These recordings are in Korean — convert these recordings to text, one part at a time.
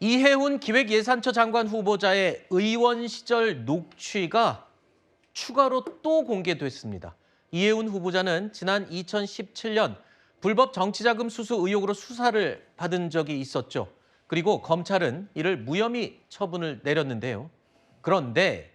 이해훈 기획예산처 장관 후보자의 의원 시절 녹취가 추가로 또 공개됐습니다. 이해훈 후보자는 지난 2017년 불법 정치자금 수수 의혹으로 수사를 받은 적이 있었죠. 그리고 검찰은 이를 무혐의 처분을 내렸는데요. 그런데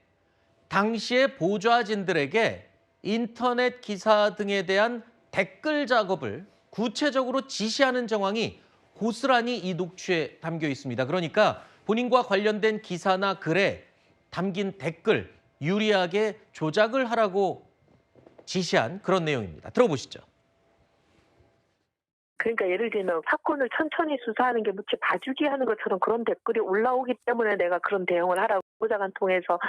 당시의 보좌진들에게 인터넷 기사 등에 대한 댓글 작업을 구체적으로 지시하는 정황이 고스란히 이 녹취에 담겨 있습니다. 그러니까 본인과 관련된 기사나 글에 담긴 댓글 유리하게 조작을 하라고 지시한 그런 내용입니다. 들어보시죠. 그러니까 예를 들면 사건을 천천히 수사하는 게 무척 봐주기 하는 것처럼 그런 댓글이 올라오기 때문에 내가 그런 대응을 하라고 보좌관 통해서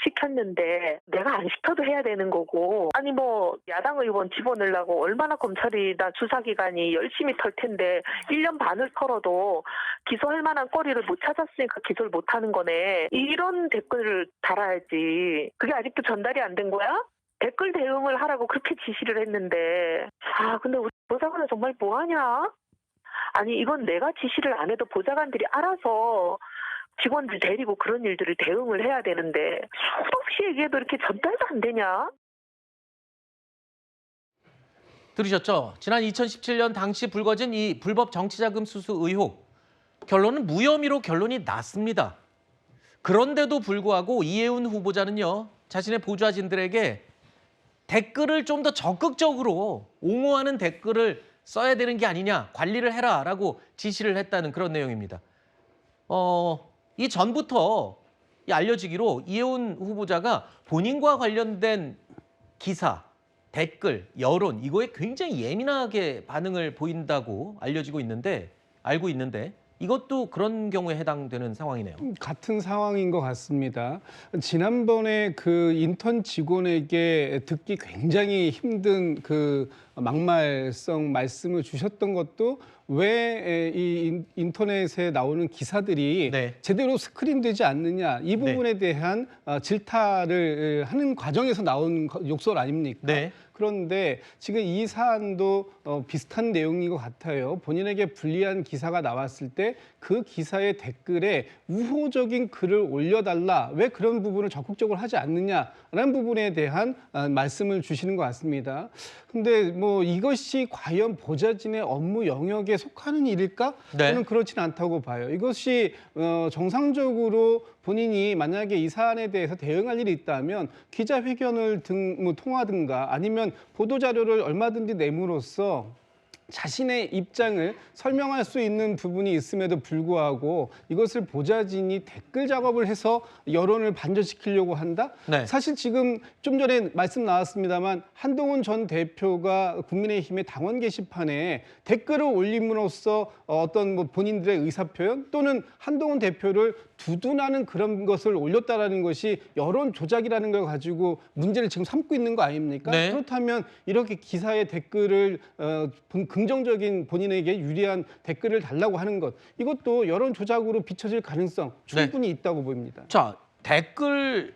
시켰는데 내가 안 시켜도 해야 되는 거고, 아니 뭐 야당 의원 집어넣으려고 얼마나 검찰이 나 수사기관이 열심히 털 텐데 1년 반을 털어도 기소할 만한 거리를 못 찾았으니까 기소를 못 하는 거네. 이런 댓글을 달아야지. 그게 아직도 전달이 안 된 거야? 댓글 대응을 하라고 그렇게 지시를 했는데, 근데 우리 보좌관은 정말 뭐하냐? 아니 이건 내가 지시를 안 해도 보좌관들이 알아서 직원들 데리고 그런 일들을 대응을 해야 되는데 수도 없이 얘기해도 이렇게 전달도 안 되냐? 들으셨죠? 지난 2017년 당시 불거진 이 불법 정치자금 수수 의혹. 결론은 무혐의로 결론이 났습니다. 그런데도 불구하고 이해훈 후보자는요, 자신의 보좌진들에게 댓글을 좀 더 적극적으로 옹호하는 댓글을 써야 되는 게 아니냐, 관리를 해라라고 지시를 했다는 그런 내용입니다. 이 전부터 알려지기로 이해훈 후보자가 본인과 관련된 기사, 댓글, 여론 이거에 굉장히 예민하게 반응을 보인다고 알고 있는데 이것도 그런 경우에 해당되는 상황이네요. 같은 상황인 것 같습니다. 지난번에 그 인턴 직원에게 듣기 굉장히 힘든 그 막말성 말씀을 주셨던 것도 왜 이 인터넷에 나오는 기사들이 네. 제대로 스크린되지 않느냐, 이 부분에 대한 질타를 하는 과정에서 나온 욕설 아닙니까? 네. 그런데 지금 이 사안도 비슷한 내용인 것 같아요. 본인에게 불리한 기사가 나왔을 때 그 기사의 댓글에 우호적인 글을 올려달라, 왜 그런 부분을 적극적으로 하지 않느냐라는 부분에 대한 말씀을 주시는 것 같습니다. 근데 뭐 이것이 과연 보좌진의 업무 영역에 속하는 일일까? 네. 저는 그렇지는 않다고 봐요. 이것이 정상적으로 본인이 만약에 이 사안에 대해서 대응할 일이 있다면 기자회견을 통하든가 아니면 보도자료를 얼마든지 내므로써 자신의 입장을 설명할 수 있는 부분이 있음에도 불구하고 이것을 보좌진이 댓글 작업을 해서 여론을 반전시키려고 한다? 네. 사실 지금 좀 전에 말씀 나왔습니다만 한동훈 전 대표가 국민의힘의 당원 게시판에 댓글을 올림으로써 어떤 뭐 본인들의 의사표현 또는 한동훈 대표를 두둔하는 그런 것을 올렸다라는 것이 여론 조작이라는 걸 가지고 문제를 지금 삼고 있는 거 아닙니까? 네. 그렇다면 이렇게 기사의 댓글을 긍정적인 본인에게 유리한 댓글을 달라고 하는 것, 이것도 여론 조작으로 비춰질 가능성 충분히 있다고 보입니다. 자, 댓글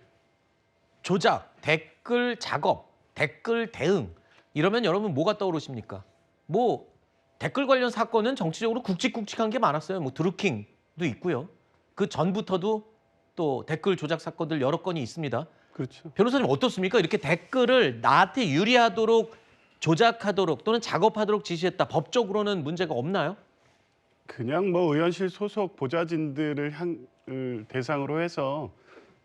조작, 댓글 작업, 댓글 대응 이러면 여러분 뭐가 떠오르십니까? 뭐 댓글 관련 사건은 정치적으로 굵직굵직한 게 많았어요. 뭐 드루킹도 있고요. 그 전부터도 또 댓글 조작 사건들 여러 건이 있습니다. 그렇죠. 변호사님 어떻습니까? 이렇게 댓글을 나한테 유리하도록 조작하도록 또는 작업하도록 지시했다. 법적으로는 문제가 없나요? 그냥 뭐 의원실 소속 보좌진들을 대상으로 해서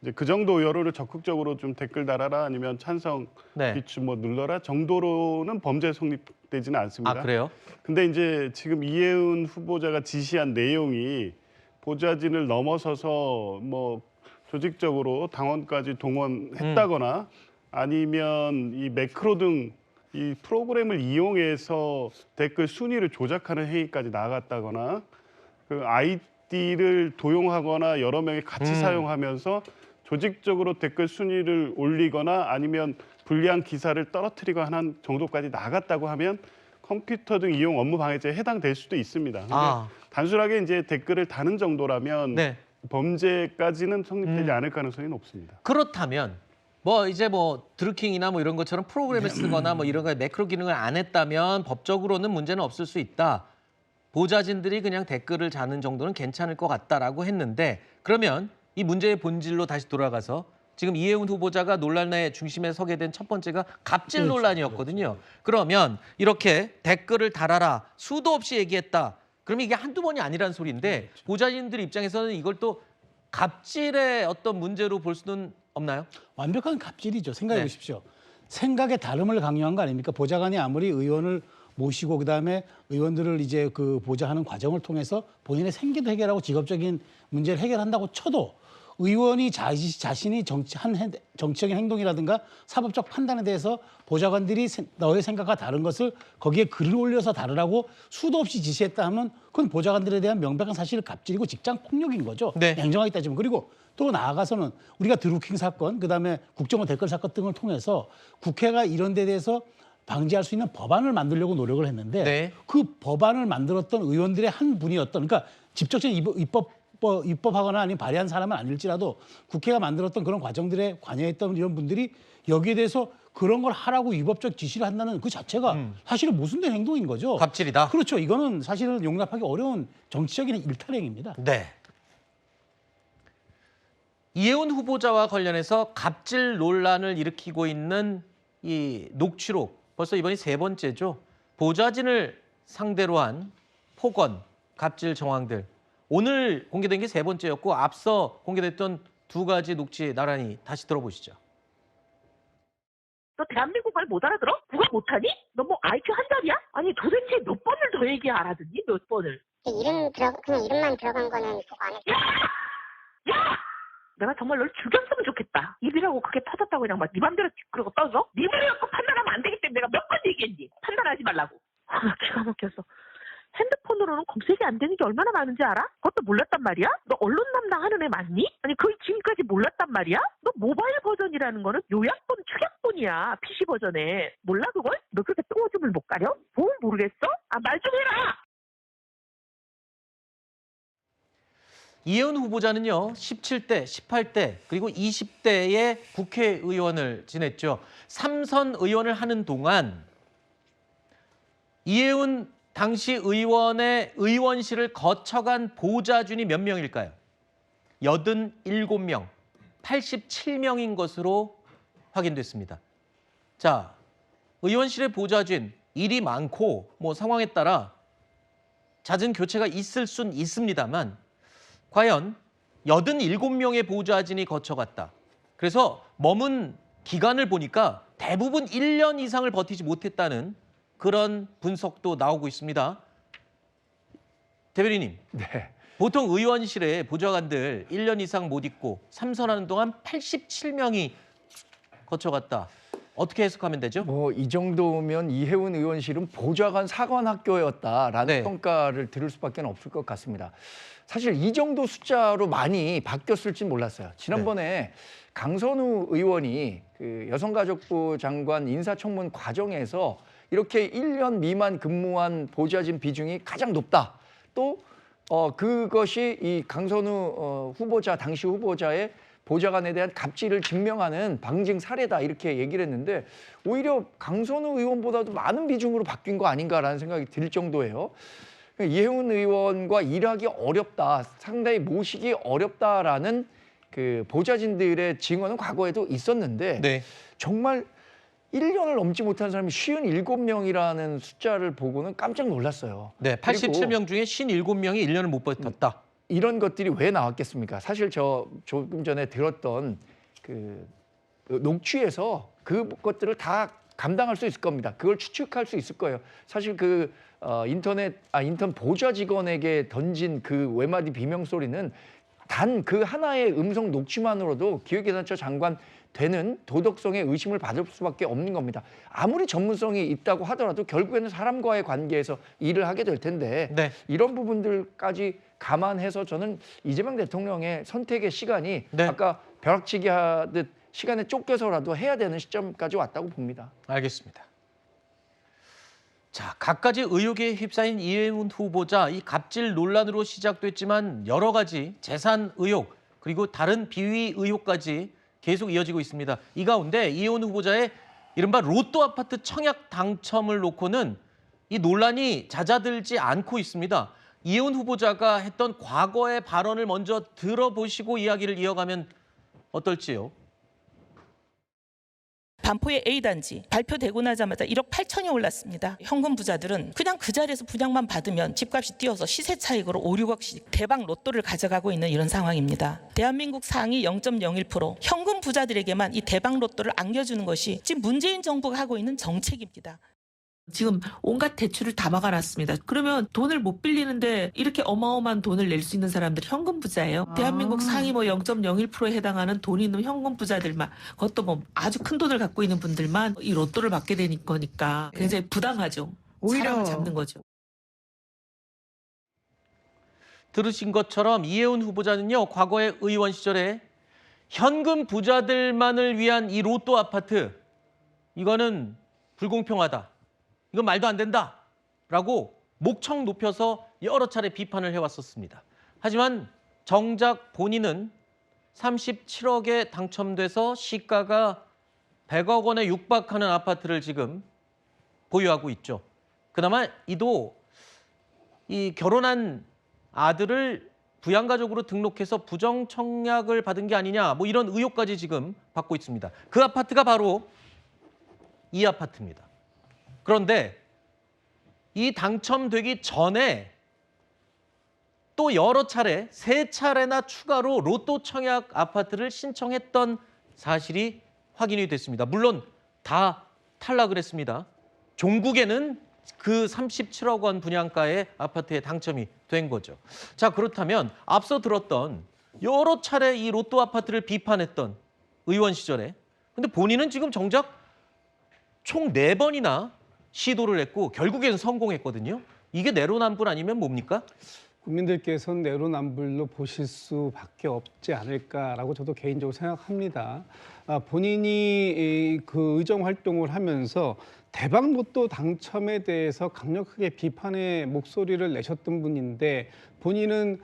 이제 그 정도 여론을 적극적으로 좀 댓글 달아라 아니면 찬성 네. 비추 뭐 눌러라 정도로는 범죄 성립되지는 않습니다. 아, 그래요? 근데 이제 지금 이해훈 후보자가 지시한 내용이 보좌진을 넘어서서 뭐 조직적으로 당원까지 동원했다거나 아니면 이 매크로 등 이 프로그램을 이용해서 댓글 순위를 조작하는 행위까지 나갔다거나 그 아이디를 도용하거나 여러 명이 같이 사용하면서 조직적으로 댓글 순위를 올리거나 아니면 불리한 기사를 떨어뜨리거나 하는 정도까지 나갔다고 하면 컴퓨터 등 이용 업무 방해죄에 해당될 수도 있습니다. 근데 단순하게 이제 댓글을 다는 정도라면 네. 범죄까지는 성립되지 않을 가능성이 높습니다. 그렇다면 뭐 이제 뭐 드루킹이나 뭐 이런 것처럼 프로그램을 쓰거나 뭐 이런 거에 매크로 기능을 안 했다면 법적으로는 문제는 없을 수 있다. 보좌진들이 그냥 댓글을 자는 정도는 괜찮을 것 같다라고 했는데 그러면 이 문제의 본질로 다시 돌아가서 지금 이해운 후보자가 논란의 중심에 서게 된 첫 번째가 갑질 논란이었거든요. 그러면 이렇게 댓글을 달아라 수도 없이 얘기했다. 그러면 이게 한두 번이 아니란 소리인데 보좌진들 입장에서는 이걸 또 갑질의 어떤 문제로 볼 수는 없나요? 완벽한 갑질이죠. 생각해 네. 보십시오. 생각의 다름을 강요한 거 아닙니까? 보좌관이 아무리 의원을 모시고 그다음에 의원들을 이제 그 보좌하는 과정을 통해서 본인의 생계도 해결하고 직업적인 문제를 해결한다고 쳐도 의원이 자신이 정치적인 행동이라든가 사법적 판단에 대해서 보좌관들이 너의 생각과 다른 것을 거기에 글을 올려서 다르라고 수도 없이 지시했다 하면 그건 보좌관들에 대한 명백한 사실 갑질이고 직장 폭력인 거죠. 네. 냉정하게 따지면. 그리고 또 나아가서는 우리가 드루킹 사건, 그다음에 국정원 댓글 사건 등을 통해서 국회가 이런 데 대해서 방지할 수 있는 법안을 만들려고 노력을 했는데 네. 그 법안을 만들었던 의원들의 한 분이었던 그러니까 직접적인 입법하거나 아니면 발의한 사람은 아닐지라도 국회가 만들었던 그런 과정들에 관여했던 이런 분들이 여기에 대해서 그런 걸 하라고 위법적 지시를 한다는 그 자체가 사실은 모순된 행동인 거죠. 갑질이다. 그렇죠. 이거는 사실은 용납하기 어려운 정치적인 일탈행위입니다. 네. 이해운 후보자와 관련해서 갑질 논란을 일으키고 있는 이 녹취록 벌써 이번이 세 번째죠. 보좌진을 상대로 한 폭언, 갑질 정황들. 오늘 공개된 게 세 번째였고 앞서 공개됐던 두 가지 녹취 나란히 다시 들어보시죠. 너 대한민국 말 못 알아들어? 국어 못하니? 너 뭐 IQ 한 자리야? 아니 도대체 몇 번을 더 얘기 알아듣니? 몇 번을? 그냥 이름만 들어간 거는 보고 안 했어. 야! 내가 정말 널 죽였으면 좋겠다. 입이라고 그게 터졌다고 그냥 막 네 맘대로 그러고 떠서? 네 말이 갖고 판단하면 안 되기 때문에 내가 몇 번 얘기했니? 판단하지 말라고. 기가 막혀서. 핸드폰으로는 검색이 안 되는 게 얼마나 많은지 알아? 그것도 몰랐단 말이야? 너 언론 담당하는 애 맞니? 아니 그걸 지금까지 몰랐단 말이야? 너 모바일 버전이라는 거는 요약본, 축약본이야. PC 버전에. 몰라 그걸? 너 그렇게 똥오줌을 못 가려? 뭘 모르겠어? 말 좀 해라! 이해운 후보자는요. 17대, 18대 그리고 20대의 국회의원을 지냈죠. 3선 의원을 하는 동안 이해운 당시 의원의 의원실을 거쳐간 보좌진이 몇 명일까요? 87명, 87명인 것으로 확인됐습니다. 자, 의원실의 보좌진 일이 많고 뭐 상황에 따라 잦은 교체가 있을 순 있습니다만 과연 87명의 보좌진이 거쳐갔다. 그래서 머문 기간을 보니까 대부분 1년 이상을 버티지 못했다는 그런 분석도 나오고 있습니다. 대변인님, 네. 보통 의원실에 보좌관들 1년 이상 못 있고 3선하는 동안 87명이 거쳐갔다. 어떻게 해석하면 되죠? 뭐 이 정도면 이해운 의원실은 보좌관 사관학교였다라는 네. 평가를 들을 수밖에 없을 것 같습니다. 사실 이 정도 숫자로 많이 바뀌었을진 몰랐어요. 지난번에 강선우 의원이 그 여성가족부 장관 인사청문 과정에서 이렇게 1년 미만 근무한 보좌진 비중이 가장 높다. 또 그것이 이 강선우 후보자 당시 후보자의 보좌관에 대한 갑질을 증명하는 방증 사례다 이렇게 얘기를 했는데 오히려 강선우 의원보다도 많은 비중으로 바뀐 거 아닌가라는 생각이 들 정도예요. 이해운 의원과 일하기 어렵다, 상당히 모시기 어렵다라는 그 보좌진들의 증언은 과거에도 있었는데 네. 정말 1년을 넘지 못한 사람이 57명이라는 숫자를 보고는 깜짝 놀랐어요. 네, 87명 중에 57명이 1년을 못 버텼다. 이런 것들이 왜 나왔겠습니까? 사실 저 조금 전에 들었던 그 녹취에서 그것들을 다 감당할 수 있을 겁니다. 그걸 추측할 수 있을 거예요. 사실 그 인턴 보좌 직원에게 던진 그 외마디 비명 소리는 단 그 하나의 음성 녹취만으로도 기획예산처 장관 되는 도덕성의 의심을 받을 수밖에 없는 겁니다. 아무리 전문성이 있다고 하더라도 결국에는 사람과의 관계에서 일을 하게 될 텐데 네. 이런 부분들까지 감안해서 저는 이재명 대통령의 선택의 시간이 네. 아까 벼락치기 하듯 시간에 쫓겨서라도 해야 되는 시점까지 왔다고 봅니다. 알겠습니다. 자, 갖가지 의혹에 휩싸인 이해운 후보자, 이 갑질 논란으로 시작됐지만 여러 가지 재산 의혹 그리고 다른 비위 의혹까지 계속 이어지고 있습니다. 이 가운데 이해운 후보자의 이른바 로또 아파트 청약 당첨을 놓고는 이 논란이 잦아들지 않고 있습니다. 이혜훈 후보자가 했던 과거의 발언을 먼저 들어보시고 이야기를 이어가면 어떨지요? 반포의 A단지 발표되고 나자마자 1억 8천이 올랐습니다. 현금 부자들은 그냥 그 자리에서 분양만 받으면 집값이 뛰어서 시세 차익으로 5, 6억씩 대박 로또를 가져가고 있는 이런 상황입니다. 대한민국 상위 0.01% 현금 부자들에게만 이 대박 로또를 안겨주는 것이 지금 문재인 정부가 하고 있는 정책입니다. 지금 온갖 대출을 다 막아놨습니다. 그러면 돈을 못 빌리는데 이렇게 어마어마한 돈을 낼 수 있는 사람들이 현금 부자예요. 대한민국 상위 0.01%에 해당하는 돈 있는 현금 부자들만, 그것도 아주 큰 돈을 갖고 있는 분들만 이 로또를 받게 되는 거니까 굉장히 부당하죠. 사람을 잡는 거죠. 들으신 것처럼 이혜훈 후보자는요, 과거의 의원 시절에 현금 부자들만을 위한 이 로또 아파트, 이거는 불공평하다. 이건 말도 안 된다라고 목청 높여서 여러 차례 비판을 해왔었습니다. 하지만 정작 본인은 37억에 당첨돼서 시가가 100억 원에 육박하는 아파트를 지금 보유하고 있죠. 그나마 이도 이 결혼한 아들을 부양가족으로 등록해서 부정청약을 받은 게 아니냐, 뭐 이런 의혹까지 지금 받고 있습니다. 그 아파트가 바로 이 아파트입니다. 그런데 이 당첨되기 전에 또 여러 차례, 3차례나 추가로 로또 청약 아파트를 신청했던 사실이 확인이 됐습니다. 물론 다 탈락을 했습니다. 종국에는 그 37억 원 분양가의 아파트에 당첨이 된 거죠. 자, 그렇다면 앞서 들었던 여러 차례 이 로또 아파트를 비판했던 의원 시절에, 근데 본인은 지금 정작 총 4번이나 시도를 했고 결국에는 성공했거든요. 이게 내로남불 아니면 뭡니까? 국민들께서는 내로남불로 보실 수밖에 없지 않을까라고 저도 개인적으로 생각합니다. 본인이 그 의정 활동을 하면서 대박 로또 당첨에 대해서 강력하게 비판의 목소리를 내셨던 분인데, 본인은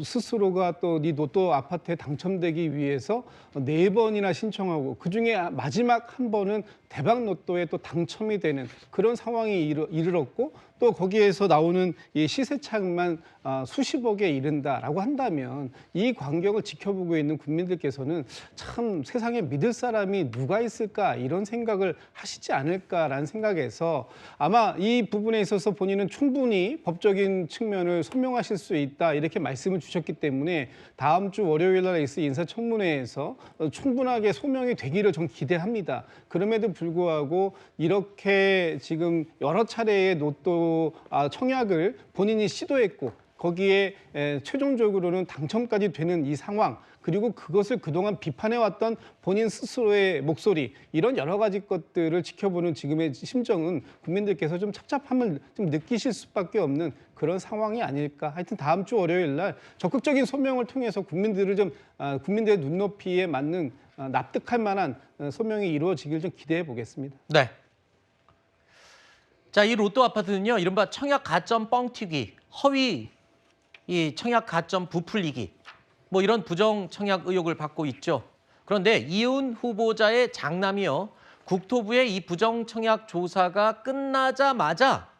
스스로가 또 이 로또 아파트에 당첨되기 위해서 4번이나 신청하고 그중에 마지막 한 번은 대박 로또에 또 당첨이 되는 그런 상황이 이르렀고, 또 거기에서 나오는 이 시세차익만 수십억에 이른다라고 한다면 이 광경을 지켜보고 있는 국민들께서는 참 세상에 믿을 사람이 누가 있을까, 이런 생각을 하시지 않을까라는 생각에서 아마 이 부분에 있어서 본인은 충분히 법적인 측면을 소명하실 수 있다, 이렇게 말씀을 주셨기 때문에 다음 주 월요일 날에 있을 인사청문회에서 충분하게 소명이 되기를 전 기대합니다. 그럼에도 불구하고 이렇게 지금 여러 차례의 로또 청약을 본인이 시도했고 거기에 최종적으로는 당첨까지 되는 이 상황, 그리고 그것을 그동안 비판해왔던 본인 스스로의 목소리, 이런 여러 가지 것들을 지켜보는 지금의 심정은 국민들께서 좀 착잡함을 좀 느끼실 수밖에 없는 그런 상황이 아닐까. 하여튼 다음 주 월요일 날 적극적인 소명을 통해서 국민들을 좀 국민들의 눈높이에 맞는 납득할 만한 소명이 이루어지길 좀 기대해 보겠습니다. 네. 자, 이 로또 아파트는요, 이른바 청약 가점 뻥튀기, 허위 이 청약 가점 부풀리기, 뭐 이런 부정 청약 의혹을 받고 있죠. 그런데 이혜훈 후보자의 장남이요, 국토부의 이 부정 청약 조사가 끝나자마자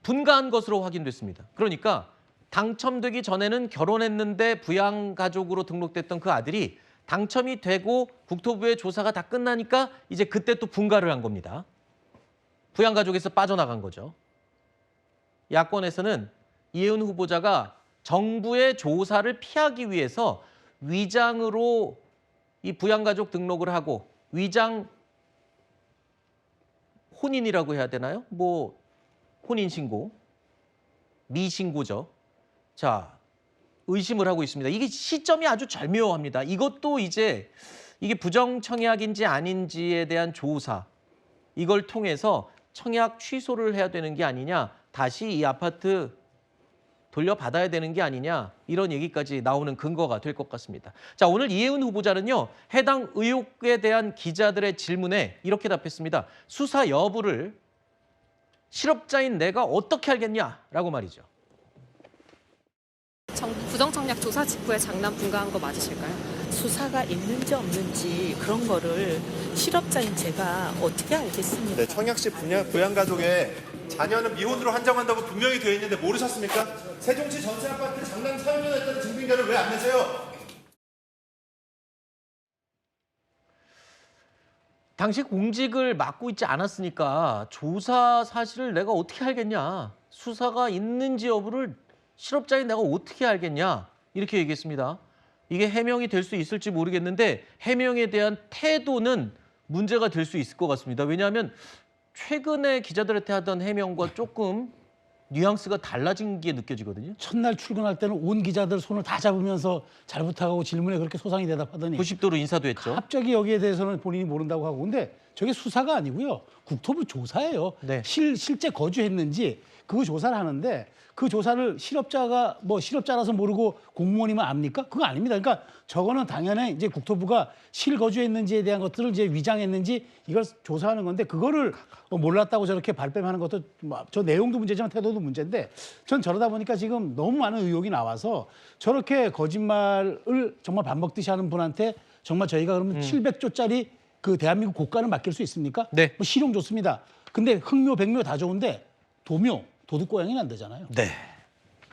분가한 것으로 확인됐습니다. 그러니까 당첨되기 전에는 결혼했는데 부양가족으로 등록됐던 그 아들이 당첨이 되고 국토부의 조사가 다 끝나니까 이제 그때 또 분가를 한 겁니다. 부양가족에서 빠져나간 거죠. 야권에서는 이혜훈 후보자가 정부의 조사를 피하기 위해서 위장으로 이 부양가족 등록을 하고, 위장 혼인이라고 해야 되나요? 뭐 혼인신고, 미신고죠. 자, 의심을 하고 있습니다. 이게 시점이 아주 절묘합니다. 이것도 이제 이게 부정청약인지 아닌지에 대한 조사, 이걸 통해서 청약 취소를 해야 되는 게 아니냐, 다시 이 아파트 돌려받아야 되는 게 아니냐, 이런 얘기까지 나오는 근거가 될 것 같습니다. 자, 오늘 이혜훈 후보자는요, 해당 의혹에 대한 기자들의 질문에 이렇게 답했습니다. 수사 여부를 실업자인 내가 어떻게 알겠냐라고 말이죠. 부정청약 조사 직후에 장남 분가한 거 맞으실까요? 수사가 있는지 없는지 그런 거를 실업자인 제가 어떻게 알겠습니까? 네, 청약 시 부양가족의 자녀는 미혼으로 한정한다고 분명히 되어 있는데 모르셨습니까? 세종시 전세 아파트 장남 사유년했다는 증빙자를 왜 안 내세요? 당시 공직을 맡고 있지 않았으니까 조사 사실을 내가 어떻게 알겠냐. 수사가 있는지 여부를 실업자인 내가 어떻게 알겠냐. 이렇게 얘기했습니다. 이게 해명이 될 수 있을지 모르겠는데 해명에 대한 태도는 문제가 될 수 있을 것 같습니다. 왜냐하면 최근에 기자들한테 하던 해명과 조금 뉘앙스가 달라진 게 느껴지거든요. 첫날 출근할 때는 온 기자들 손을 다 잡으면서 잘 부탁하고 질문에 그렇게 소상히 대답하더니 90도로 인사도 했죠. 갑자기 여기에 대해서는 본인이 모른다고 하고. 근데 저게 수사가 아니고요. 국토부 조사예요. 네. 실제 거주했는지 그거 조사를 하는데 그 조사를 실업자가 뭐 실업자라서 모르고 공무원이면 압니까? 그거 아닙니다. 그러니까 저거는 당연히 이제 국토부가 실거주했는지에 대한 것들을 이제 위장했는지 이걸 조사하는 건데 그거를 몰랐다고 저렇게 발뺌하는 것도 저 내용도 문제지만 태도도 문제인데 전 저러다 보니까 지금 너무 많은 의혹이 나와서 저렇게 거짓말을 정말 밥 먹듯이 하는 분한테 정말 저희가 그러면 700조짜리 그 대한민국 국가를 맡길 수 있습니까? 네. 뭐 실용 좋습니다. 근데 흑묘, 백묘 다 좋은데 도묘, 도둑고양이는 안 되잖아요. 네.